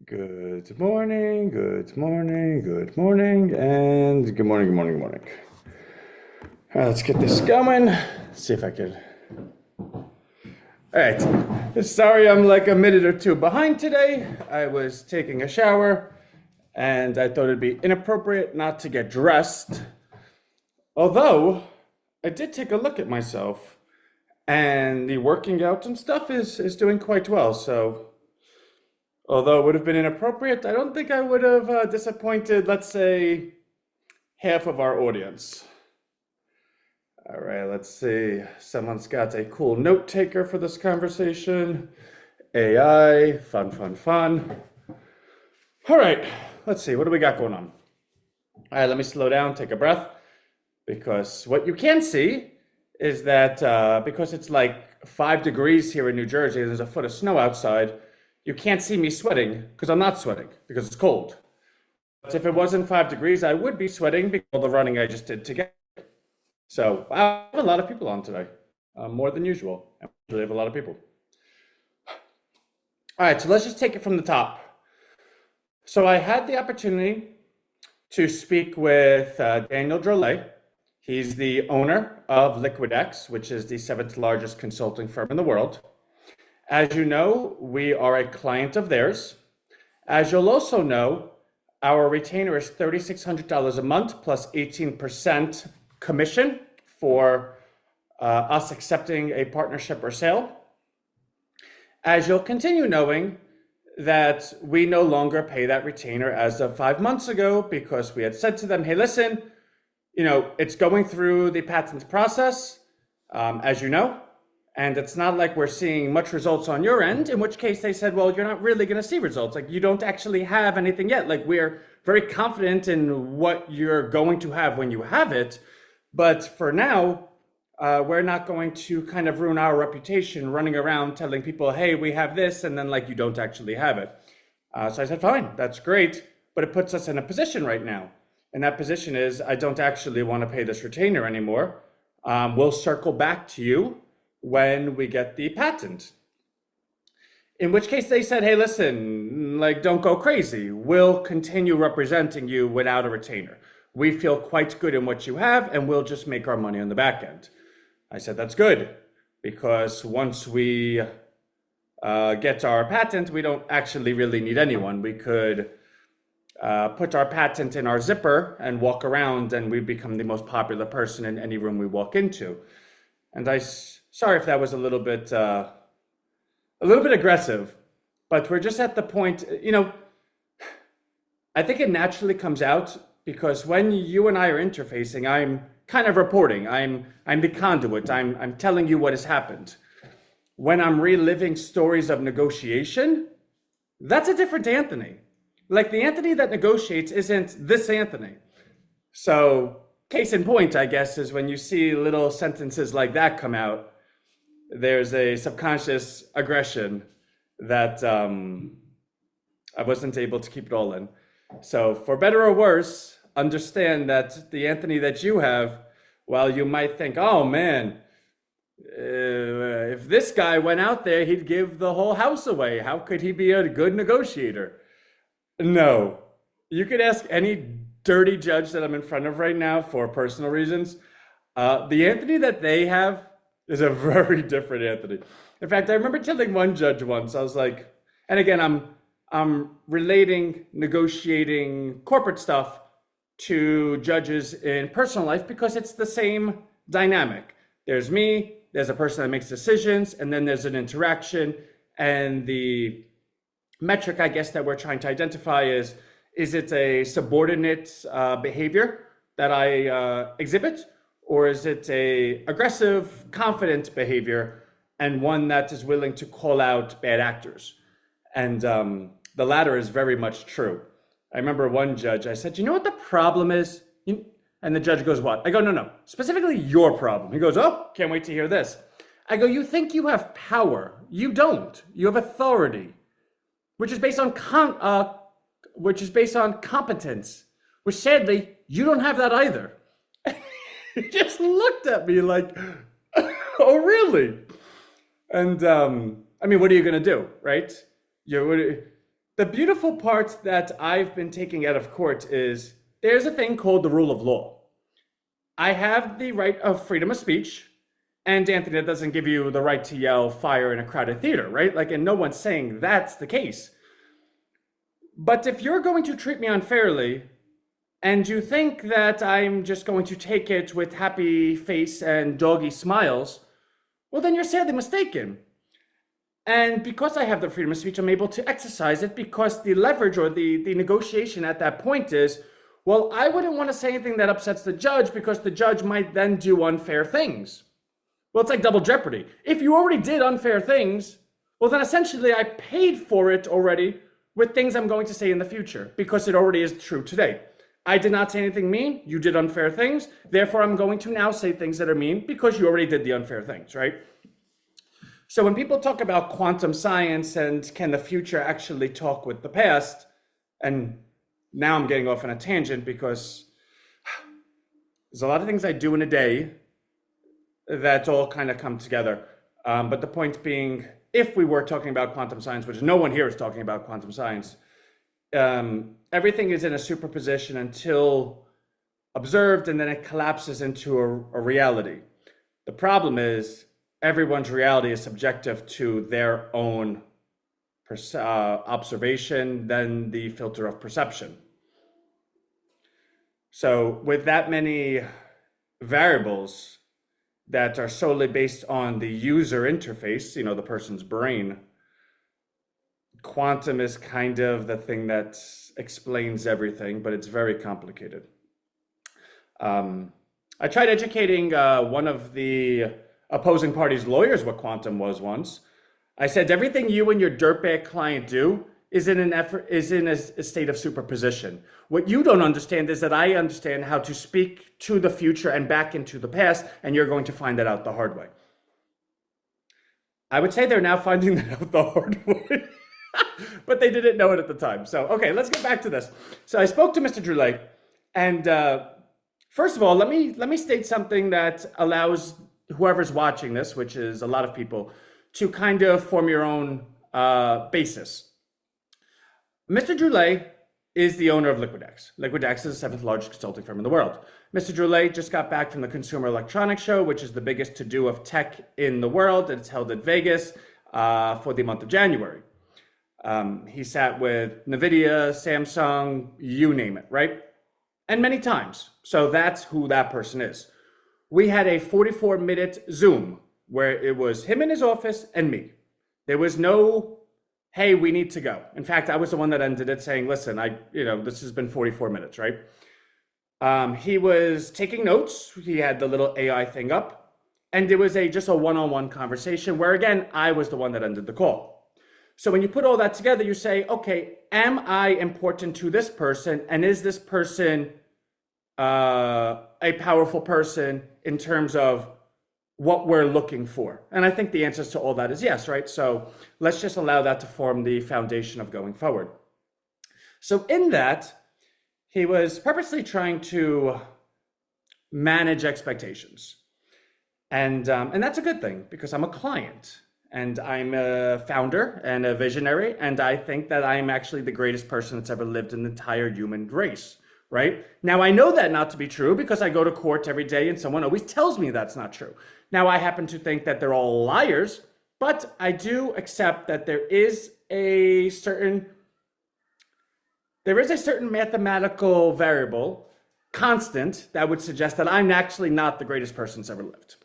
Good morning, good morning, good morning, and good morning, good morning, good morning. All right, let's get this going. See if I can. All right. Sorry, I'm like a minute or two behind today. I was taking a shower and I thought it'd be inappropriate not to get dressed. Although I did take a look at myself and the working out and stuff is doing quite well. So although it would have been inappropriate, I don't think I would have disappointed, let's say, half of our audience. All right, let's see. Someone's got a cool note taker for this conversation. AI, fun, fun, fun. All right, let's see. What do we got going on? All right, let me slow down, take a breath, because what you can see is that because it's like 5 degrees here in New Jersey, and there's a foot of snow outside, you can't see me sweating because I'm not sweating because it's cold. But if it wasn't 5 degrees, I would be sweating because of the running I just did to get. So I have a lot of people on today, more than usual. I usually have a lot of people. All right, so let's just take it from the top. So I had the opportunity to speak with Daniel Drolet. He's the owner of LiquidX, which is the seventh largest consulting firm in the world. As you know, we are a client of theirs. As you'll also know, our retainer is $3,600 a month plus 18% commission for us accepting a partnership or sale. As you'll continue knowing that we no longer pay that retainer as of 5 months ago because we had said to them, hey, listen, it's going through the patent process, as you know, and it's not like we're seeing much results on your end, in which case they said, well, you're not really going to see results. Like, you don't actually have anything yet. Like, we're very confident in what you're going to have when you have it. But for now, we're not going to kind of ruin our reputation running around telling people, hey, we have this, and then like you don't actually have it. So I said, fine, that's great. But it puts us in a position right now. And that position is, I don't actually want to pay this retainer anymore. We'll circle back to you when we get the patent. In which case they said, hey, listen, like, don't go crazy. We'll continue representing you without a retainer. We feel quite good in what you have, and we'll just make our money on the back end. I said, that's good, because once we get our patent, we don't actually really need anyone. We could put our patent in our zipper and walk around, and we become the most popular person in any room we walk into. And sorry if that was a little bit aggressive, but we're just at the point, I think it naturally comes out because when you and I are interfacing, I'm kind of reporting. I'm the conduit. I'm telling you what has happened. When I'm reliving stories of negotiation, that's a different Anthony. Like, the Anthony that negotiates isn't this Anthony. So case in point, I guess, is when you see little sentences like that come out, there's a subconscious aggression that I wasn't able to keep it all in. So for better or worse, understand that the Anthony that you have, while you might think, oh man, if this guy went out there, he'd give the whole house away. How could he be a good negotiator? No. You could ask any dirty judge that I'm in front of right now for personal reasons. The Anthony that they have is a very different Anthony. In fact, I remember telling one judge once, I was like, and again, I'm relating negotiating corporate stuff to judges in personal life because it's the same dynamic. There's me, there's a person that makes decisions, and then there's an interaction. And the metric, I guess, that we're trying to identify is it a subordinate behavior that I exhibit? Or is it a aggressive, confident behavior and one that is willing to call out bad actors? And the latter is very much true. I remember one judge, I said, you know what the problem is? And the judge goes, what? I go, no, specifically your problem. He goes, oh, can't wait to hear this. I go, you think you have power. You don't. You have authority, which is based on competence, which sadly, you don't have that either. He just looked at me like, oh, really? And I mean, what are you going to do, right? The beautiful part that I've been taking out of court is there's a thing called the rule of law. I have the right of freedom of speech. And Anthony, that doesn't give you the right to yell fire in a crowded theater, right? Like, and no one's saying that's the case. But if you're going to treat me unfairly and you think that I'm just going to take it with happy face and doggy smiles, well, then you're sadly mistaken. And because I have the freedom of speech, I'm able to exercise it because the leverage or the negotiation at that point is, well, I wouldn't want to say anything that upsets the judge because the judge might then do unfair things. Well, it's like double jeopardy. If you already did unfair things, well, then essentially I paid for it already with things I'm going to say in the future because it already is true today. I did not say anything mean. You did unfair things. Therefore, I'm going to now say things that are mean because you already did the unfair things, right? So when people talk about quantum science and can the future actually talk with the past, and now I'm getting off on a tangent because there's a lot of things I do in a day that all kind of come together. But the point being, if we were talking about quantum science, which no one here is talking about quantum science, everything is in a superposition until observed, and then it collapses into a reality. The problem is everyone's reality is subjective to their own observation, then the filter of perception. So with that many variables that are solely based on the user interface, you know, the person's brain, quantum is kind of the thing that explains everything, but it's very complicated. I tried educating one of the opposing party's lawyers what quantum was once. I said, everything you and your dirtbag client do is in a state of superposition. What you don't understand is that I understand how to speak to the future and back into the past, and you're going to find that out the hard way. I would say they're now finding that out the hard way, but they didn't know it at the time. So, okay, let's get back to this. So I spoke to Mr. Droulet, and first of all, let me state something that allows whoever's watching this, which is a lot of people, to kind of form your own basis. Mr. Droulet is the owner of LiquidX. LiquidX is the seventh largest consulting firm in the world. Mr. Droulet just got back from the Consumer Electronics Show, which is the biggest to-do of tech in the world. It's held in Vegas for the month of January. He sat with NVIDIA, Samsung, you name it, right? And many times. So that's who that person is. We had a 44-minute Zoom where it was him in his office and me. There was no, hey, we need to go. In fact, I was the one that ended it saying, listen, this has been 44 minutes, right? He was taking notes. He had the little AI thing up. And it was just a one-on-one conversation where, again, I was the one that ended the call. So when you put all that together, you say, okay, am I important to this person? And is this person a powerful person in terms of what we're looking for? And I think the answers to all that is yes, right? So let's just allow that to form the foundation of going forward. So in that, he was purposely trying to manage expectations. And that's a good thing because I'm a client and I'm a founder and a visionary. And I think that I'm actually the greatest person that's ever lived in the entire human race. Right? Now, I know that not to be true because I go to court every day and someone always tells me that's not true. Now, I happen to think that they're all liars, but I do accept that there is a certain mathematical variable, constant, that would suggest that I'm actually not the greatest person that's ever lived.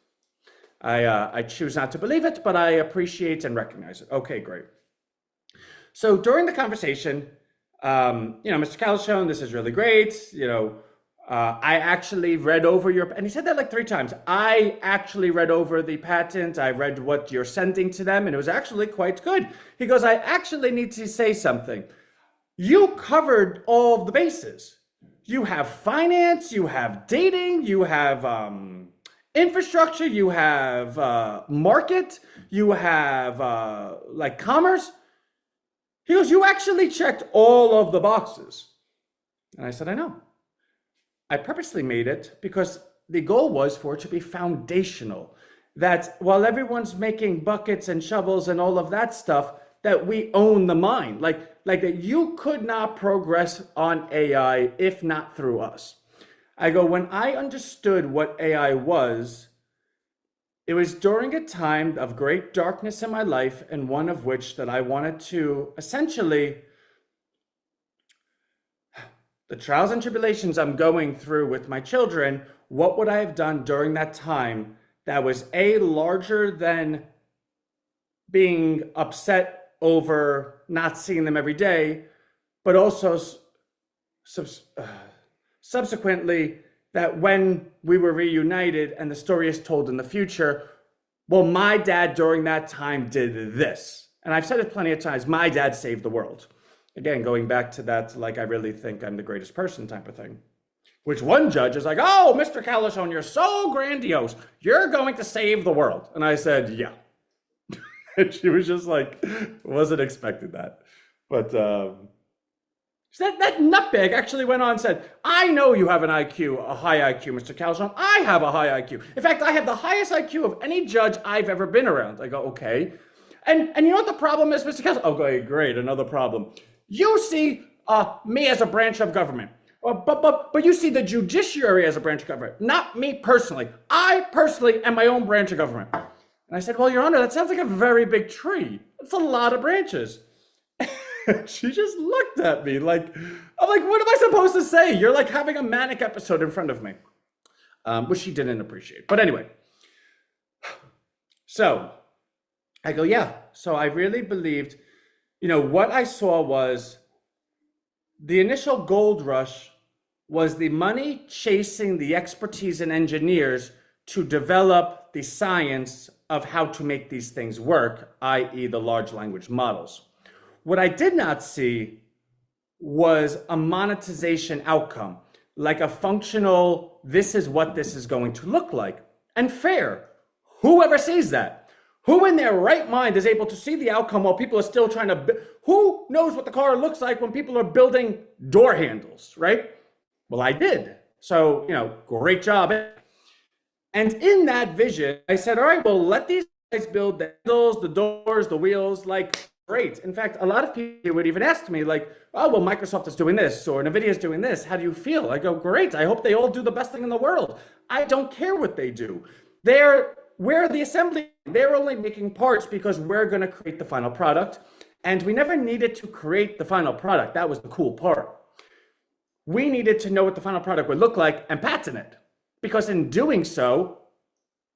I choose not to believe it, but I appreciate and recognize it. Okay, great. So during the conversation, Mr. Calichone, this is really great. I actually read over and he said that like 3 times. I actually read over the patent. I read what you're sending to them, and it was actually quite good. He goes, I actually need to say something. You covered all of the bases. You have finance, you have dating, you have infrastructure, you have market, you have commerce. He goes, you actually checked all of the boxes. And I said, I know. I purposely made it because the goal was for it to be foundational. That while everyone's making buckets and shovels and all of that stuff, that we own the mind, like that you could not progress on AI if not through us. I go, when I understood what AI was, it was during a time of great darkness in my life, and one of which that I wanted to essentially, the trials and tribulations I'm going through with my children, what would I have done during that time that was A, larger than being upset over not seeing them every day, but also subsequently that when we were reunited and the story is told in the future, well, my dad during that time did this. And I've said it plenty of times, my dad saved the world. Again, going back to that, like, I really think I'm the greatest person type of thing. Which one judge is like, oh, Mr. Calichon, you're so grandiose. You're going to save the world. And I said, yeah. And she was just like, wasn't expecting that. But that nutbag actually went on and said, I know you have an IQ, a high IQ, Mr. Calichon. I have a high IQ. In fact, I have the highest IQ of any judge I've ever been around. I go, okay. And you know what the problem is, Mr. Calichon? Okay, great, another problem. You see me as a branch of government, but you see the judiciary as a branch of government, not me personally. I personally am my own branch of government. And I said, well, Your Honor, that sounds like a very big tree. It's a lot of branches. She just looked at me like, I'm like, what am I supposed to say? You're like having a manic episode in front of me, which she didn't appreciate. But anyway, so I go, yeah. So I really believed, what I saw was the initial gold rush was the money chasing the expertise and engineers to develop the science of how to make these things work, i.e. the large language models. What I did not see was a monetization outcome, like a functional, this is what this is going to look like, and fair. Whoever sees that? Who in their right mind is able to see the outcome while people are still trying to, who knows what the car looks like when people are building door handles, right? Well, I did. So, great job. And in that vision, I said, all right, well, let these guys build the handles, the doors, the wheels, like, great. In fact, a lot of people would even ask me like, oh, well, Microsoft is doing this or NVIDIA is doing this. How do you feel? I go, great. I hope they all do the best thing in the world. I don't care what they do. We're the assembly. They're only making parts because we're going to create the final product. And we never needed to create the final product. That was the cool part. We needed to know what the final product would look like and patent it. Because in doing so,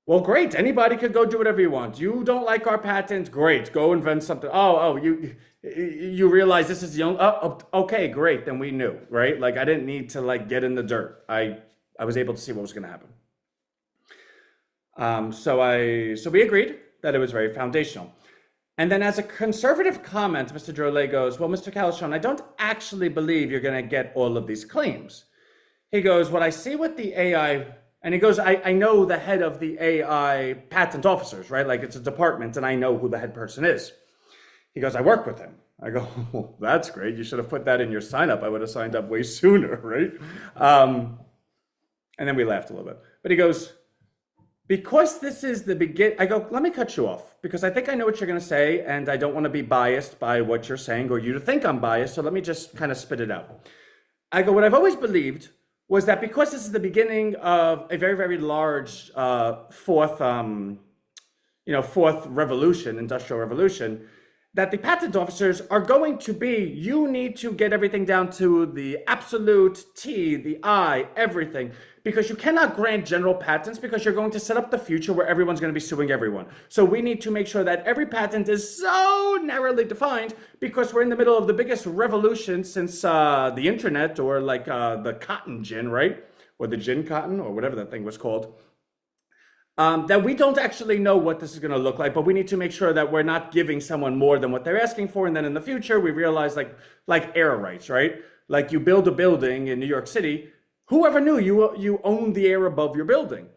well, great. Anybody could go do whatever you want. You don't like our patent? Great. Go invent something. You realize this is the only, okay, great. Then we knew, right? Like I didn't need to like get in the dirt. I was able to see what was going to happen. So we agreed that it was very foundational. And then as a conservative comment, Mr. Drolet goes, well, Mr. Calichon, I don't actually believe you're going to get all of these claims. He goes, what I see with the AI, and he goes, I know the head of the AI patent officers, right? Like it's a department and I know who the head person is. He goes, I work with him. I go, well, that's great. You should have put that in your sign up. I would have signed up way sooner, right? And then we laughed a little bit. But he goes, because this is the beginning, I go, let me cut you off because I think I know what you're going to say and I don't want to be biased by what you're saying or you to think I'm biased. So let me just kind of spit it out. I go, what I've always believed was that because this is the beginning of a very, very large fourth revolution, industrial revolution, that the patent officers are going to be, you need to get everything down to the absolute T, the I, everything, because you cannot grant general patents because you're going to set up the future where everyone's going to be suing everyone. So we need to make sure that every patent is so narrowly defined because we're in the middle of the biggest revolution since the internet or like the cotton gin, right? Or the gin cotton or whatever that thing was called. That we don't actually know what this is going to look like, but we need to make sure that we're not giving someone more than what they're asking for. And then in the future, we realize like air rights, right? Like you build a building in New York City, whoever knew you owned the air above your building?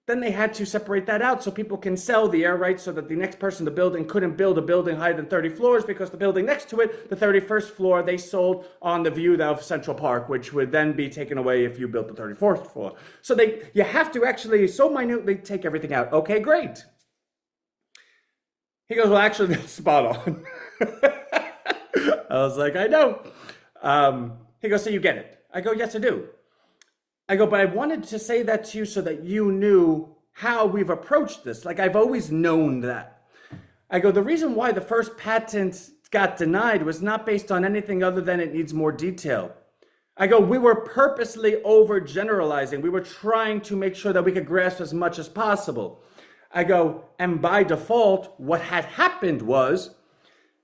Then they had to separate that out so people can sell the air rights so that the next person in the building couldn't build a building higher than 30 floors because the building next to it, the 31st floor, they sold on the view of Central Park, which would then be taken away if you built the 34th floor. So you have to actually so minutely take everything out. Okay, great. He goes, well, actually, that's spot on. I was like, I know. He goes, so you get it? I go, yes, I do. I go, but I wanted to say that to you so that you knew how we've approached this. Like, I've always known that. I go, the reason why the first patent got denied was not based on anything other than it needs more detail. I go, we were purposely overgeneralizing. We were trying to make sure that we could grasp as much as possible. I go, and by default, what had happened was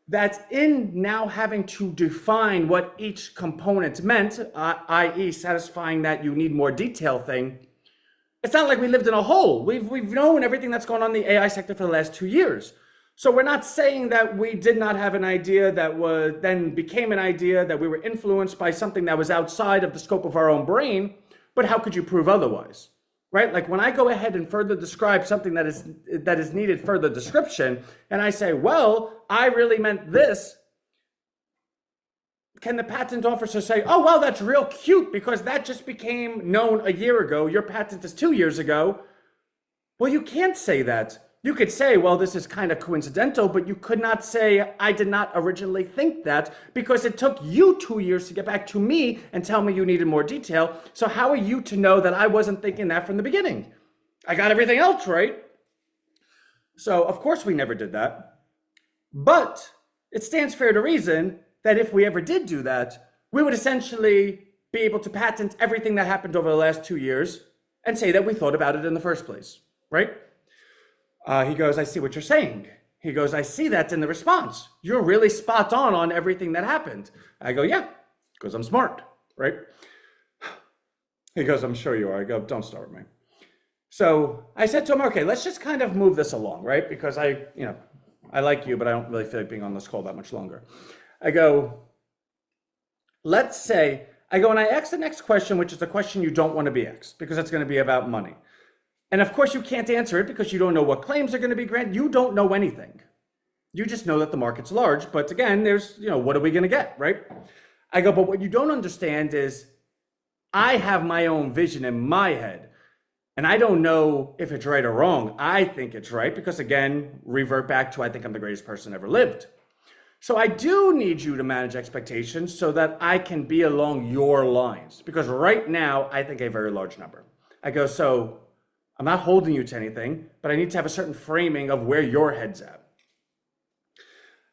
that in now having to define what each component meant, i.e. satisfying that you need more detail thing, it's not like we lived in a hole. We've known everything that's gone on in the AI sector for the last 2 years. So we're not saying that we did not have an idea that was then became an idea, that we were influenced by something that was outside of the scope of our own brain, but how could you prove otherwise, right? Like when I go ahead and further describe something that is needed further description, and I say, well, I really meant this, can the patent officer say, oh, well, that's real cute because that just became known a year ago, your patent is 2 years ago? Well, you can't say that. You could say, well, this is kind of coincidental, but you could not say, I did not originally think that because it took you 2 years to get back to me and tell me you needed more detail. So how are you to know that I wasn't thinking that from the beginning? I got everything else right. So of course we never did that. But it stands fair to reason that if we ever did do that, we would essentially be able to patent everything that happened over the last 2 years and say that we thought about it in the first place, right? He goes, I see what you're saying. He goes, I see that in the response. You're really spot on everything that happened. I go, yeah, because I'm smart, right? He goes, I'm sure you are. I go, don't start with me. So I said to him, okay, let's just kind of move this along, right? Because I like you, but I don't really feel like being on this call that much longer. I go, let's say, and I ask the next question, which is the question you don't want to be asked, because it's going to be about money. And of course, you can't answer it because you don't know what claims are going to be granted. You don't know anything. You just know that the market's large. But again, there's, what are we going to get, right? I go, but what you don't understand is I have my own vision in my head. And I don't know if it's right or wrong. I think it's right because, again, revert back to I think I'm the greatest person ever lived. So I do need you to manage expectations so that I can be along your lines. Because right now, I think a very large number. I go, so I'm not holding you to anything, but I need to have a certain framing of where your head's at.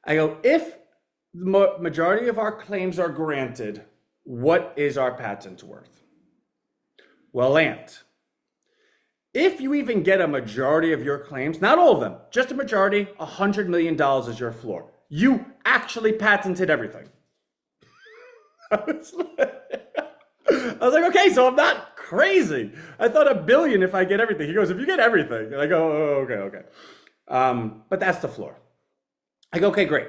I go, if the majority of our claims are granted, what is our patent worth? Well, Ant, if you even get a majority of your claims, not all of them, just a majority, $100 million is your floor. You actually patented everything. I was like, okay, so I'm not crazy. I thought $1 billion if I get everything. He goes, if you get everything. And I go, oh, okay. But that's the floor. I go, okay, great.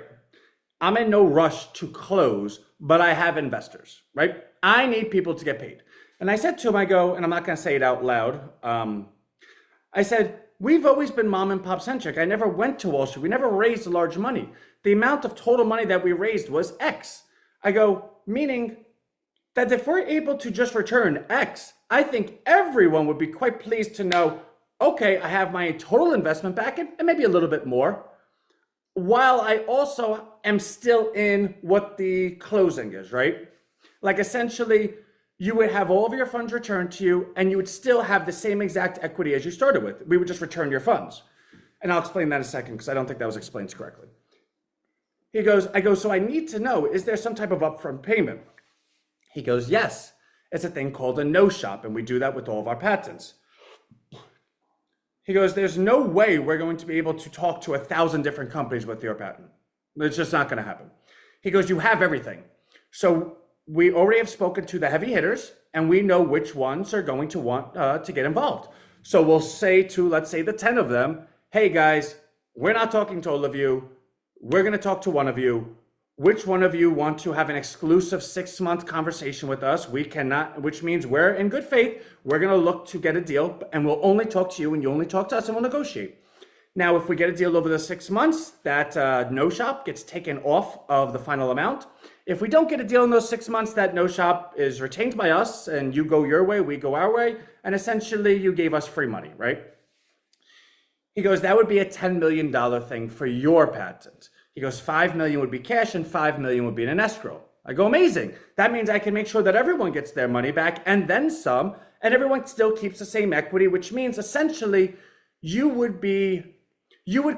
I'm in no rush to close, but I have investors, right? I need people to get paid. And I said to him, I go, and I'm not going to say it out loud. I said, we've always been mom and pop centric. I never went to Wall Street. We never raised large money. The amount of total money that we raised was X. I go, meaning that if we're able to just return X, I think everyone would be quite pleased to know, okay, I have my total investment back and maybe a little bit more, while I also am still in what the closing is, right? Like essentially, you would have all of your funds returned to you and you would still have the same exact equity as you started with. We would just return your funds. And I'll explain that in a second because I don't think that was explained correctly. I go, so I need to know, is there some type of upfront payment? He goes, yes, it's a thing called a no-shop, and we do that with all of our patents. He goes, there's no way we're going to be able to talk to 1,000 different companies with your patent. It's just not going to happen. He goes, you have everything. So we already have spoken to the heavy hitters, and we know which ones are going to want to get involved. So we'll say to, let's say, the 10 of them, hey, guys, we're not talking to all of you. We're going to talk to one of you. Which one of you want to have an exclusive 6-month conversation with us? We cannot, which means we're in good faith. We're going to look to get a deal and we'll only talk to you and you only talk to us and we'll negotiate. Now, if we get a deal over the 6 months, that no shop gets taken off of the final amount. If we don't get a deal in those 6 months, that no shop is retained by us and you go your way, we go our way. And essentially you gave us free money, right? He goes, that would be a $10 million thing for your patent. He goes, 5 million would be cash and 5 million would be in an escrow. I go, amazing. That means I can make sure that everyone gets their money back and then some, and everyone still keeps the same equity, which means essentially you would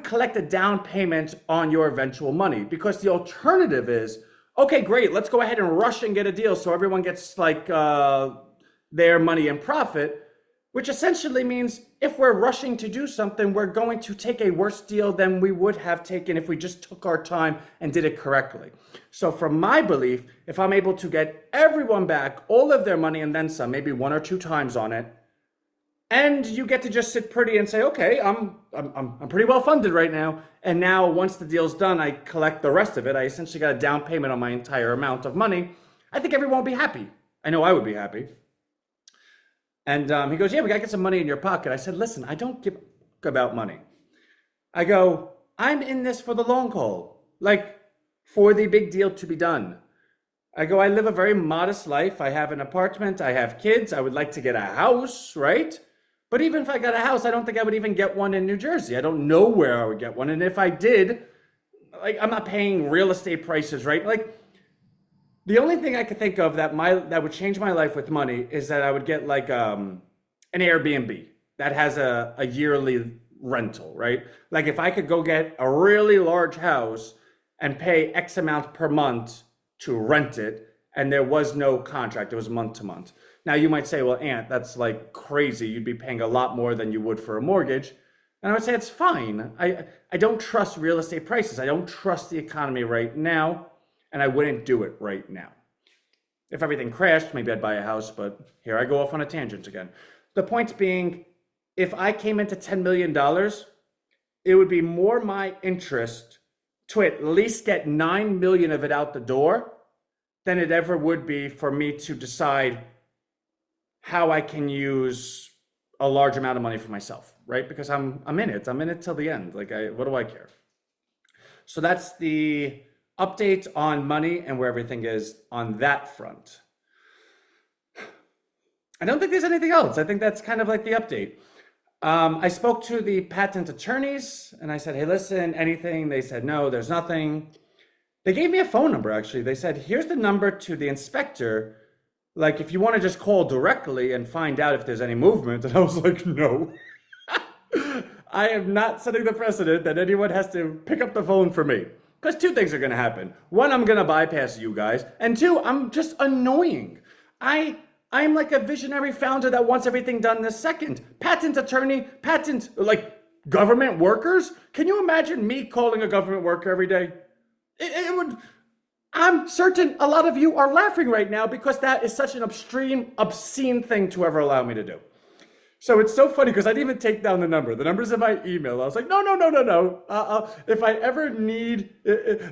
collect a down payment on your eventual money, because the alternative is, okay, great, let's go ahead and rush and get a deal so everyone gets like their money in profit, which essentially means if we're rushing to do something, we're going to take a worse deal than we would have taken if we just took our time and did it correctly. So from my belief, if I'm able to get everyone back all of their money and then some, maybe 1 or 2 times on it, and you get to just sit pretty and say, okay, I'm pretty well funded right now. And now once the deal's done, I collect the rest of it. I essentially got a down payment on my entire amount of money. I think everyone will be happy. I know I would be happy. And he goes, yeah, we got to get some money in your pocket. I said, listen, I don't give about money. I go, I'm in this for the long haul, like for the big deal to be done. I go, I live a very modest life. I have an apartment. I have kids. I would like to get a house, right? But even if I got a house, I don't think I would even get one in New Jersey. I don't know where I would get one. And if I did, like, I'm not paying real estate prices, right? Like, the only thing I could think of that would change my life with money is that I would get like an Airbnb that has a yearly rental, right? Like if I could go get a really large house and pay X amount per month to rent it, and there was no contract, it was month to month. Now you might say, well, Ant, that's like crazy. You'd be paying a lot more than you would for a mortgage. And I would say, it's fine. I don't trust real estate prices. I don't trust the economy right now. And I wouldn't do it right now. If everything crashed, maybe I'd buy a house, but here I go off on a tangent again. The point being, if I came into $10 million, it would be more my interest to at least get 9 million of it out the door than it ever would be for me to decide how I can use a large amount of money for myself, right? Because I'm in it. I'm in it till the end. Like, what do I care? So that's the update on money and where everything is on that front. I don't think there's anything else. I think that's kind of like the update. I spoke to the patent attorneys and I said, hey, listen, anything? They said, no, there's nothing. They gave me a phone number, actually. They said, here's the number to the inspector. Like, if you want to just call directly and find out if there's any movement. And I was like, no. I am not setting the precedent that anyone has to pick up the phone for me. Because 2 things are going to happen. 1, I'm going to bypass you guys. And 2, I'm just annoying. I'm like a visionary founder that wants everything done this second. Patent attorney, like government workers. Can you imagine me calling a government worker every day? It would. I'm certain a lot of you are laughing right now because that is such an obscene thing to ever allow me to do. So it's so funny because I didn't even take down the number. The number's in my email. I was like, no. If I ever need,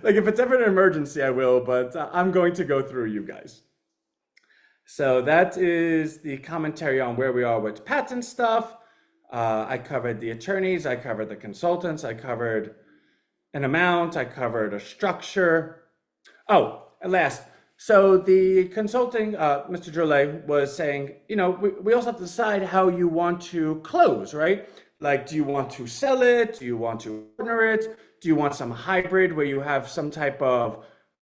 like if it's ever an emergency, I will, but I'm going to go through you guys. So that is the commentary on where we are with patent stuff. I covered the attorneys. I covered the consultants. I covered an amount. I covered a structure. Oh, and last. So the consulting, Mr. Drolet was saying, you know, we also have to decide how you want to close, right? Like, do you want to sell it? Do you want to partner it? Do you want some hybrid where you have some type of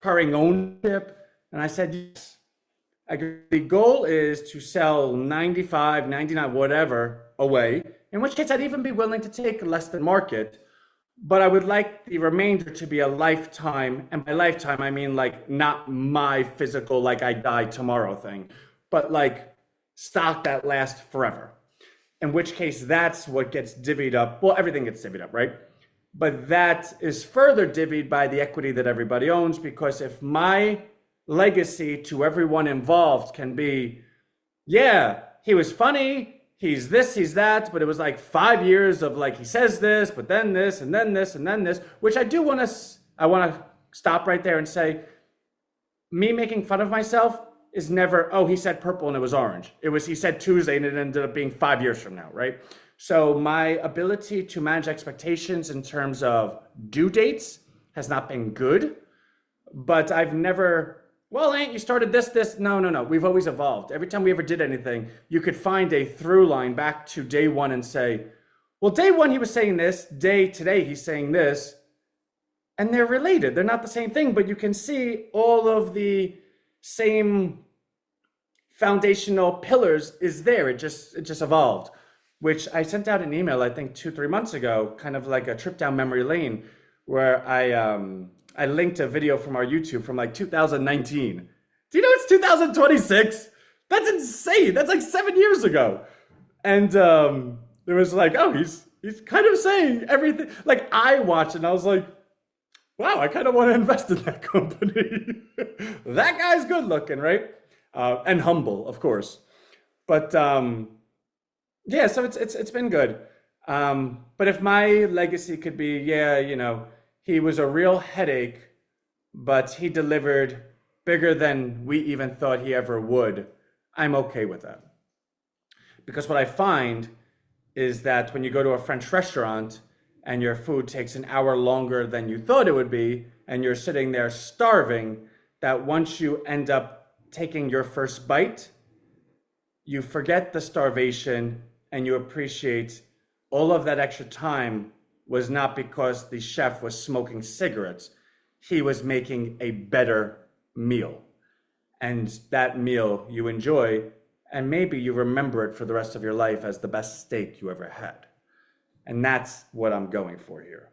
recurring ownership? And I said, yes. The goal is to sell 95, 99, whatever away, in which case I'd even be willing to take less than market. But I would like the remainder to be a lifetime, and by lifetime, I mean like not my physical, like I die tomorrow thing, but like stock that lasts forever. In which case, that's what gets divvied up. Well, everything gets divvied up, right? But that is further divvied by the equity that everybody owns, because if my legacy to everyone involved can be, yeah, he was funny, he's this, he's that, but it was like 5 years of like, he says this, but then this, and then this, and then this, which I want to stop right there and say, me making fun of myself is never, oh, he said purple and it was orange. It was, he said Tuesday and it ended up being 5 years from now, right? So my ability to manage expectations in terms of due dates has not been good, but I've never, well, Aunt, you started this. No. We've always evolved. Every time we ever did anything, you could find a through line back to day one and say, Well, day one, he was saying this. Today, he's saying this. And they're related. They're not the same thing, but you can see all of the same foundational pillars is there. It just evolved, which I sent out an email, I think 2, 3 months ago, kind of like a trip down memory lane, where I linked a video from our YouTube from like 2019. Do you know it's 2026? That's insane. That's like 7 years ago. And there was like, oh, he's kind of saying everything. Like I watched it and I was like, wow, I kind of want to invest in that company. That guy's good looking, right? And humble, of course. But yeah, so it's been good. But if my legacy could be, yeah, he was a real headache, but he delivered bigger than we even thought he ever would, I'm okay with that. Because what I find is that when you go to a French restaurant and your food takes an hour longer than you thought it would be, and you're sitting there starving, that once you end up taking your first bite, you forget the starvation and you appreciate all of that extra time was not because the chef was smoking cigarettes. He was making a better meal. And that meal you enjoy, and maybe you remember it for the rest of your life as the best steak you ever had. And that's what I'm going for here.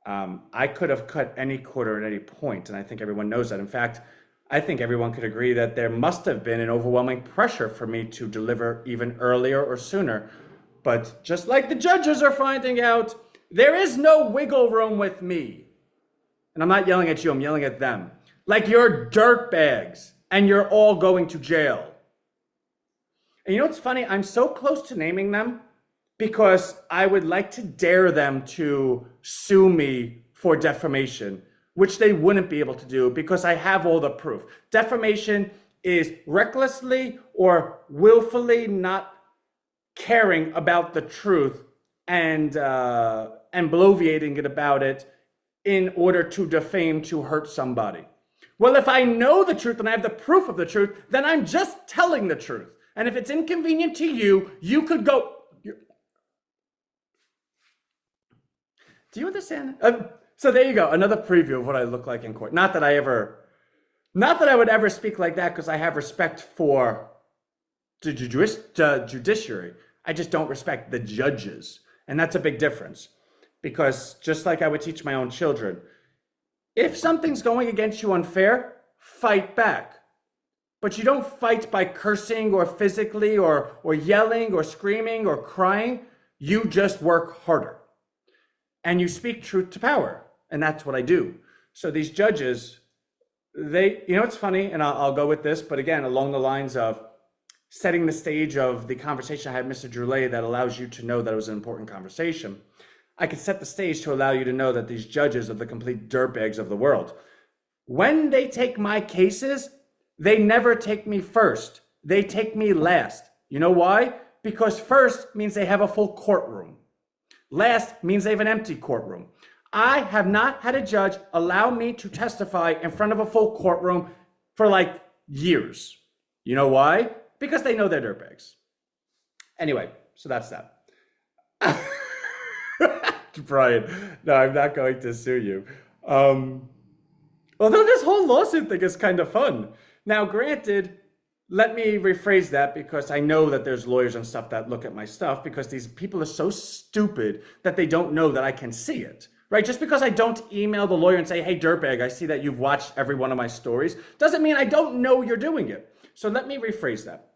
I could have cut any quarter at any point, and I think everyone knows that. In fact, I think everyone could agree that there must have been an overwhelming pressure for me to deliver even earlier or sooner. But just like the judges are finding out, there is no wiggle room with me. And I'm not yelling at you, I'm yelling at them. Like you're dirtbags, and you're all going to jail. And you know what's funny? I'm so close to naming them, because I would like to dare them to sue me for defamation, which they wouldn't be able to do because I have all the proof. Defamation is recklessly or willfully not caring about the truth and bloviating it about it in order to defame, to hurt somebody. Well, if I know the truth and I have the proof of the truth, then I'm just telling the truth. And if it's inconvenient to you, you could go... Do you understand? So there you go, another preview of what I look like in court. Not that I would ever speak like that, because I have respect for the judiciary. I just don't respect the judges. And that's a big difference. Because just like I would teach my own children, if something's going against you unfair, fight back. But you don't fight by cursing or physically or yelling or screaming or crying. You just work harder. And you speak truth to power. And that's what I do. So these judges, it's funny, and I'll go with this, but again, along the lines of setting the stage of the conversation I had with Mr. Droulet that allows you to know that it was an important conversation. I could set the stage to allow you to know that these judges are the complete dirtbags of the world. When they take my cases, they never take me first. They take me last. You know why? Because first means they have a full courtroom. Last means they have an empty courtroom. I have not had a judge allow me to testify in front of a full courtroom for like years. You know why? Because they know they're dirtbags. Anyway, so that's that. Brian, no, I'm not going to sue you. Although this whole lawsuit thing is kind of fun. Now, granted, let me rephrase that, because I know that there's lawyers and stuff that look at my stuff, because these people are so stupid that they don't know that I can see it, right? Just because I don't email the lawyer and say, hey, dirtbag, I see that you've watched every one of my stories, doesn't mean I don't know you're doing it. So let me rephrase that.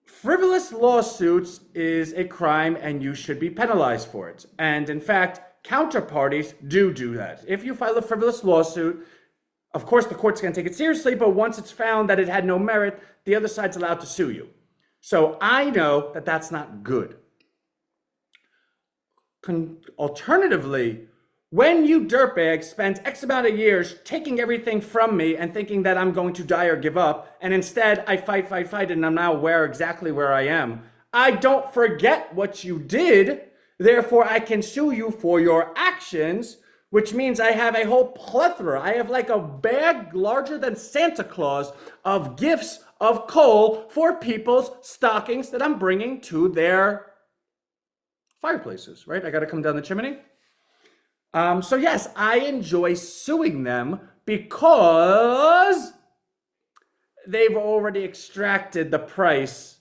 Frivolous lawsuits is a crime and you should be penalized for it. And in fact, counterparties do that. If you file a frivolous lawsuit, of course, the court's going to take it seriously, but once it's found that it had no merit, the other side's allowed to sue you. So I know that that's not good. Alternatively, when you dirtbags spend X amount of years taking everything from me and thinking that I'm going to die or give up, and instead I fight, and I'm now aware exactly where I am, I don't forget what you did, therefore I can sue you for your actions, which means I have a whole plethora. I have like a bag larger than Santa Claus of gifts of coal for people's stockings that I'm bringing to their fireplaces, right? I got to come down the chimney. So yes, I enjoy suing them because they've already extracted the price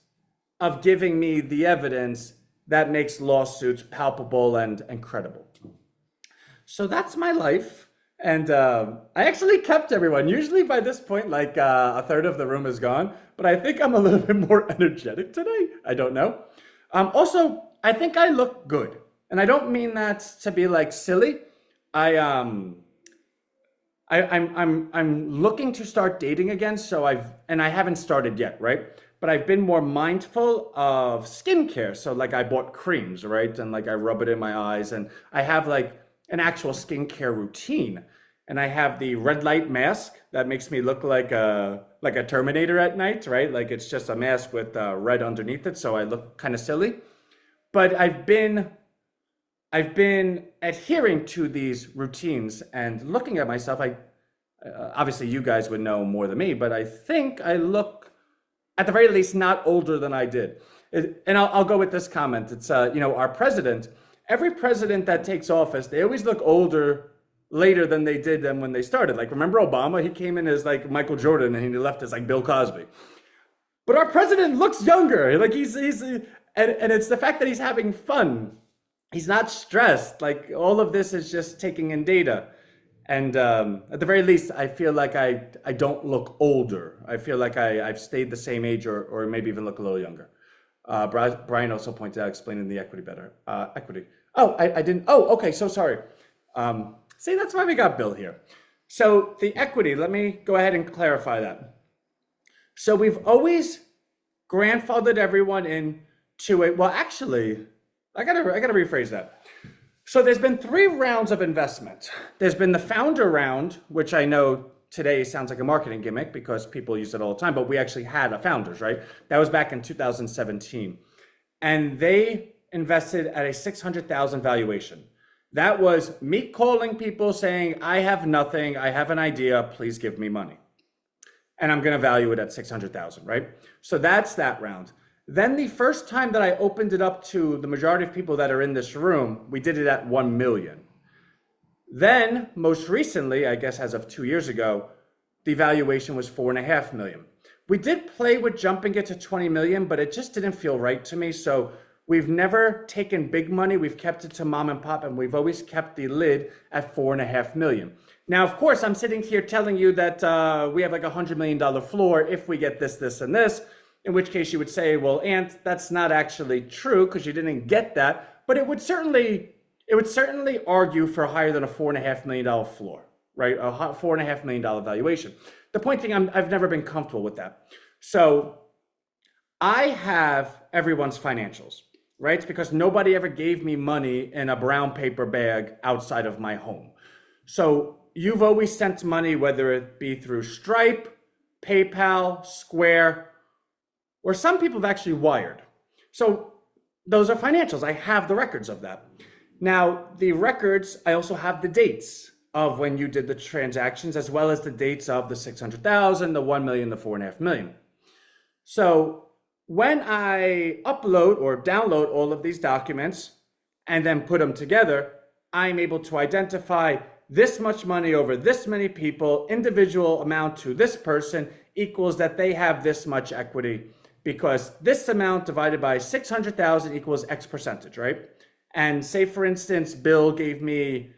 of giving me the evidence that makes lawsuits palpable and credible. So that's my life. And I actually kept everyone. Usually by this point, like a third of the room is gone, but I think I'm a little bit more energetic today. I don't know. Also, I think I look good. And I don't mean that to be like silly. I'm looking to start dating again, so I haven't started yet, right? But I've been more mindful of skincare. So like I bought creams, right? And like I rub it in my eyes, and I have like an actual skincare routine. And I have the red light mask that makes me look like a Terminator at night, right? Like it's just a mask with red underneath it, so I look kind of silly. But I've been adhering to these routines and looking at myself. Obviously you guys would know more than me, but I think I look, at the very least, not older than I did. And I'll go with this comment. It's our president. Every president that takes office, they always look older later than they did when they started. Like remember Obama? He came in as like Michael Jordan and he left as like Bill Cosby. But our president looks younger. Like he's and it's the fact that he's having fun. He's not stressed. Like all of this is just taking in data. And at the very least, I feel like I don't look older. I feel like I've stayed the same age or maybe even look a little younger. Brian also pointed out explaining the equity better. Equity. Oh, I didn't. Oh, okay. So sorry. See, that's why we got Bill here. So the equity, let me go ahead and clarify that. So we've always grandfathered everyone into it. Well, actually, I gotta rephrase that. So there's been 3 rounds of investment. There's been the founder round, which I know today sounds like a marketing gimmick because people use it all the time, but we actually had a founders, right? That was back in 2017. And they invested at a 600,000 valuation. That was me calling people saying, I have nothing, I have an idea, please give me money. And I'm gonna value it at 600,000, right? So that's that round. Then the first time that I opened it up to the majority of people that are in this room, we did it at 1 million. Then most recently, I guess as of 2 years ago, the valuation was 4.5 million. We did play with jumping it to 20 million, but it just didn't feel right to me. So we've never taken big money. We've kept it to mom and pop, and we've always kept the lid at 4.5 million. Now, of course, I'm sitting here telling you that we have like $100 million floor if we get this, this, and this, in which case you would say, well, Ant, that's not actually true because you didn't get that, but it would certainly argue for higher than a $4.5 million floor, right? A $4.5 million valuation. The point being, I've never been comfortable with that. So I have everyone's financials, right? Because nobody ever gave me money in a brown paper bag outside of my home. So you've always sent money, whether it be through Stripe, PayPal, Square, or some people have actually wired. So those are financials. I have the records of that. Now, the records, I also have the dates of when you did the transactions, as well as the dates of the 600,000, the 1 million, the 4.5 million. So when I upload or download all of these documents and then put them together, I'm able to identify this much money over this many people, individual amount to this person equals that they have this much equity, because this amount divided by 600,000 equals X percentage, right? And say, for instance, Bill gave me,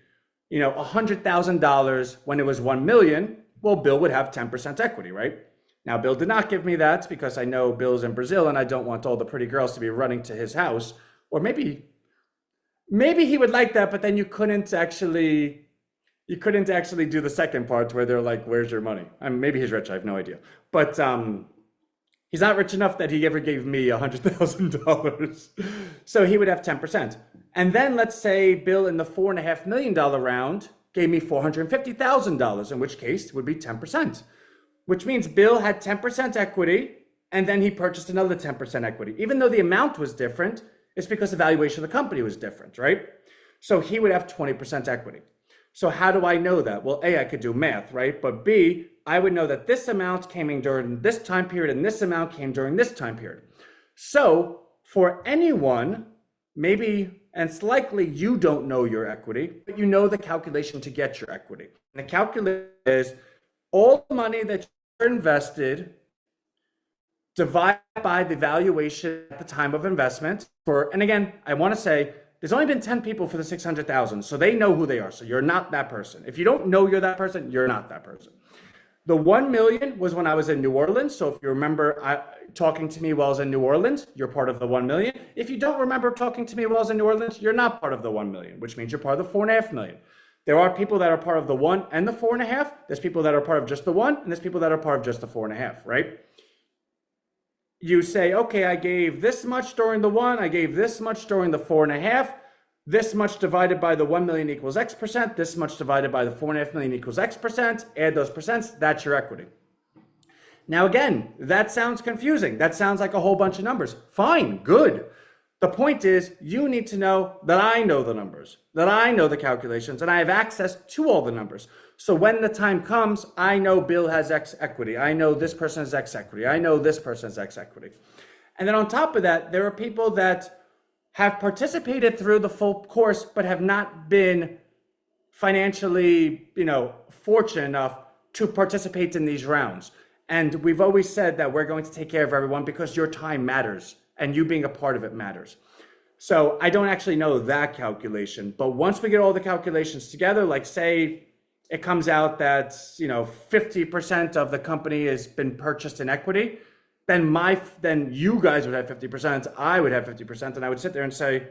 $100,000 when it was 1 million. Well, Bill would have 10% equity, right? Now, Bill did not give me that because I know Bill's in Brazil and I don't want all the pretty girls to be running to his house. Or maybe he would like that, but then you couldn't actually do the second part where they're like, where's your money? Maybe he's rich, I have no idea. But he's not rich enough that he ever gave me $100,000. So he would have 10%. And then let's say Bill in the $4.5 million round gave me $450,000, in which case it would be 10%, which means Bill had 10% equity and then he purchased another 10% equity. Even though the amount was different, it's because the valuation of the company was different, right? So he would have 20% equity. So how do I know that? Well, A, I could do math, right? But B, I would know that this amount came in during this time period and this amount came during this time period. So for anyone, maybe and it's likely you don't know your equity, but you know the calculation to get your equity. And the calculation is all the money that you're invested divided by the valuation at the time of investment. And again, I want to say there's only been 10 people for the 600,000, so they know who they are. So you're not that person. If you don't know you're that person, you're not that person. The 1 million was when I was in New Orleans. So if you remember talking to me while I was in New Orleans, you're part of the 1 million. If you don't remember talking to me while I was in New Orleans, you're not part of the 1 million, which means you're part of the 4.5 million. There are people that are part of the 1 and the 4.5. There's people that are part of just the 1, and there's people that are part of just the 4.5, right? You say, okay, I gave this much during the 1, I gave this much during the 4.5. This much divided by the 1 million equals X percent. This much divided by the 4.5 million equals X percent. Add those percents, that's your equity. Now again, that sounds confusing. That sounds like a whole bunch of numbers. Fine, good. The point is, you need to know that I know the numbers, that I know the calculations, and I have access to all the numbers. So when the time comes, I know Bill has X equity. I know this person has X equity. I know this person has X equity. And then on top of that, there are people that have participated through the full course, but have not been financially, fortunate enough to participate in these rounds. And we've always said that we're going to take care of everyone because your time matters and you being a part of it matters. So I don't actually know that calculation, but once we get all the calculations together, like say it comes out that, 50% of the company has been purchased in equity, then you guys would have 50%, I would have 50%, and I would sit there and say,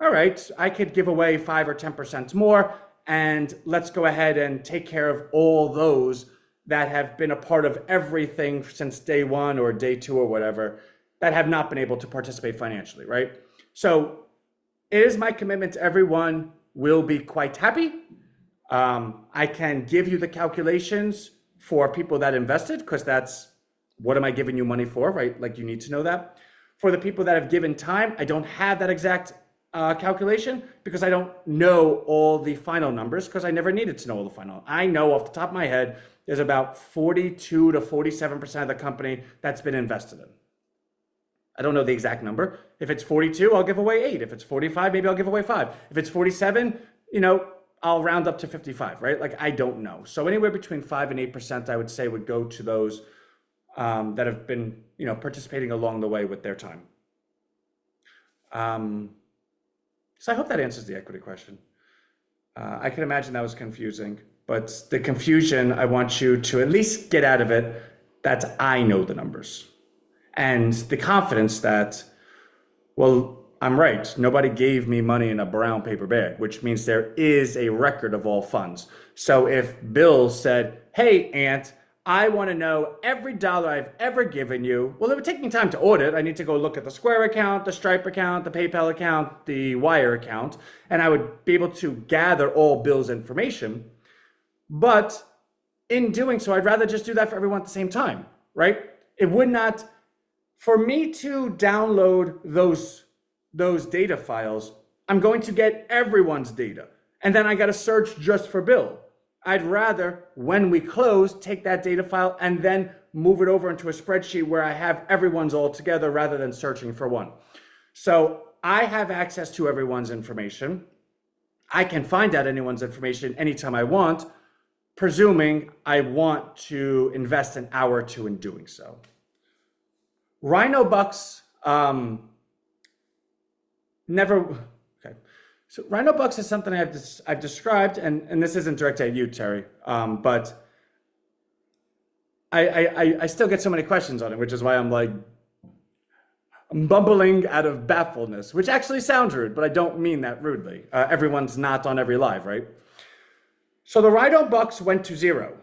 all right, I could give away 5 or 10% more, and let's go ahead and take care of all those that have been a part of everything since day 1 or day 2 or whatever, that have not been able to participate financially, right? So it is my commitment to everyone will be quite happy. I can give you the calculations for people that invested, because that's what am I giving you money for, right? Like you need to know that. For the people that have given time, I don't have that exact calculation because I don't know all the final numbers because I never needed to know all the final. I know off the top of my head, there's about 42 to 47% of the company that's been invested in. I don't know the exact number. If it's 42, I'll give away 8. If it's 45, maybe I'll give away 5. If it's 47, I'll round up to 55, right? Like I don't know. So anywhere between 5 and 8%, I would say would go to those that have been, participating along the way with their time. So I hope that answers the equity question. I can imagine that was confusing, but the confusion, I want you to at least get out of it that I know the numbers and the confidence that, well, I'm right. Nobody gave me money in a brown paper bag, which means there is a record of all funds. So if Bill said, hey, Ant, I want to know every dollar I've ever given you. Well, it would take me time to audit. I need to go look at the Square account, the Stripe account, the PayPal account, the Wire account, and I would be able to gather all Bill's information. But in doing so, I'd rather just do that for everyone at the same time, right? It would not, for me to download those data files, I'm going to get everyone's data. And then I got to search just for Bill. I'd rather, when we close, take that data file and then move it over into a spreadsheet where I have everyone's all together rather than searching for one. So I have access to everyone's information. I can find out anyone's information anytime I want, presuming I want to invest an hour or two in doing so. Rhino Bucks, So Rhino Bucks is something I've described, and this isn't directed at you, Terry, but I still get so many questions on it, which is why I'm bumbling out of baffledness, which actually sounds rude, but I don't mean that rudely. Everyone's not on every live, right? So the Rhino Bucks went to zero.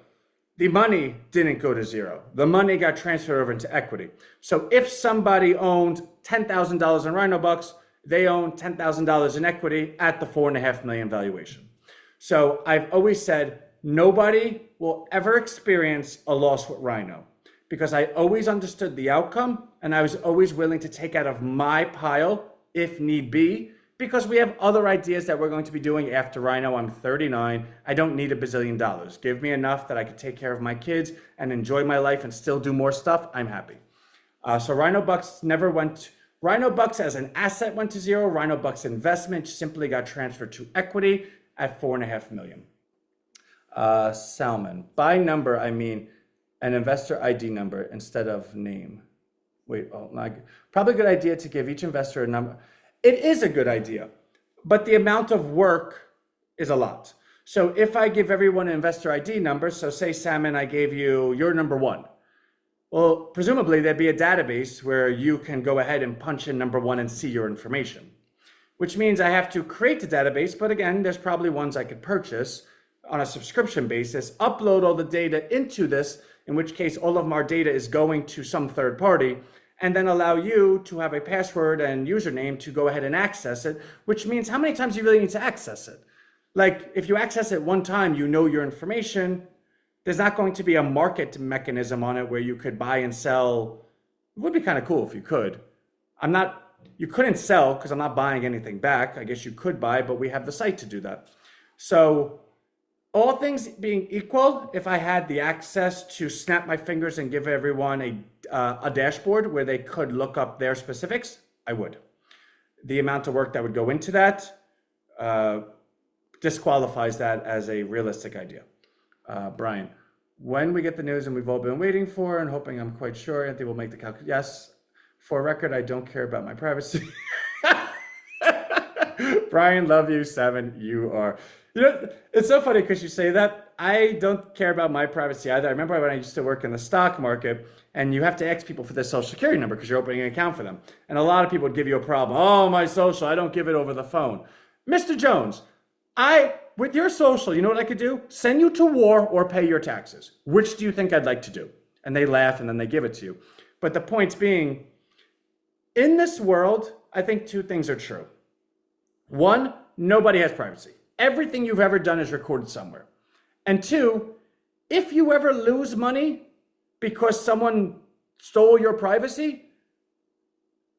The money didn't go to zero. The money got transferred over into equity. So if somebody owned $10,000 in Rhino Bucks, they own $10,000 in equity at the 4.5 million valuation. So I've always said, nobody will ever experience a loss with Rhino because I always understood the outcome and I was always willing to take out of my pile if need be, because we have other ideas that we're going to be doing after Rhino. I'm 39. I don't need $1 bazillion. Give me enough that I could take care of my kids and enjoy my life and still do more stuff. I'm happy. So Rhino Bucks never went Rhino Bucks as an asset went to zero. Rhino Bucks investment simply got transferred to equity at $4.5 million. Salmon, by number, I mean an investor ID number instead of name. Wait, oh, like, probably a good idea to give each investor a number. It is a good idea, but the amount of work is a lot. So if I give everyone an investor ID number, so say Salmon, I gave you your number one. Well, presumably there'd be a database where you can go ahead and punch in number one and see your information, which means I have to create the database. But again, there's probably ones I could purchase on a subscription basis, upload all the data into this, in which case all of our data is going to some third party, and then allow you to have a password and username to go ahead and access it, which means how many times do you really need to access it? Like if you access it one time, you know your information. There's not going to be a market mechanism on it where you could buy and sell. It would be kind of cool if you could. You couldn't sell because I'm not buying anything back. I guess you could buy, but we have the site to do that. So all things being equal, if I had the access to snap my fingers and give everyone a dashboard where they could look up their specifics, I would. The amount of work that would go into that disqualifies that as a realistic idea. Brian, when we get the news and we've all been waiting for and hoping, I'm quite sure Anthony will make the calculation. Yes, for record, I don't care about my privacy. Brian, love you, 7. You are. You know, it's so funny because you say that. I don't care about my privacy either. I remember when I used to work in the stock market and you have to ask people for their social security number because you're opening an account for them. And a lot of people would give you a problem. Oh, my social, I don't give it over the phone. Mr. Jones, with your social, you know what I could do? Send you to war or pay your taxes. Which do you think I'd like to do? And they laugh and then they give it to you. But the point being, in this world, I think 2 things are true. 1, nobody has privacy. Everything you've ever done is recorded somewhere. And 2, if you ever lose money because someone stole your privacy,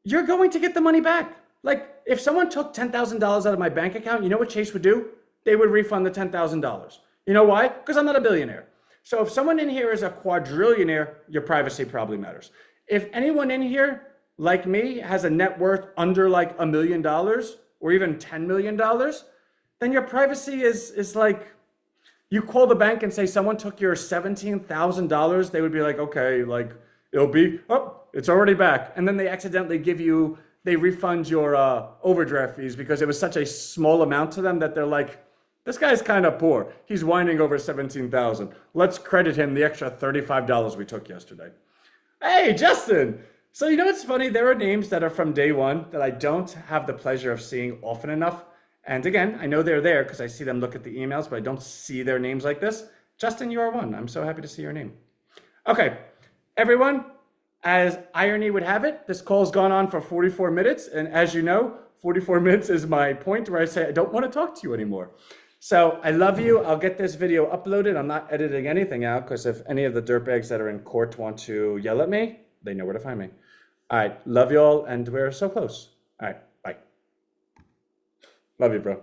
you're going to get the money back. Like if someone took $10,000 out of my bank account, you know what Chase would do? They would refund the $10,000. You know why? Because I'm not a billionaire. So if someone in here is a quadrillionaire, your privacy probably matters. If anyone in here, like me, has a net worth under like $1 million or even $10 million, then your privacy is like, you call the bank and say someone took your $17,000, they would be like, okay, like it'll be, oh, it's already back. And then they accidentally they refund your overdraft fees because it was such a small amount to them that they're like, this guy's kind of poor. He's whining over $17,000. Let's credit him the extra $35 we took yesterday. Hey, Justin. So you know what's funny? There are names that are from day one that I don't have the pleasure of seeing often enough. And again, I know they're there because I see them look at the emails, but I don't see their names like this. Justin, you are one. I'm so happy to see your name. Okay, everyone, as irony would have it, this call's gone on for 44 minutes. And as you know, 44 minutes is my point where I say I don't want to talk to you anymore. So I love you. I'll get this video uploaded. I'm not editing anything out because if any of the dirtbags that are in court want to yell at me, they know where to find me. All right, love you all, and we're so close. All right, bye. Love you, bro.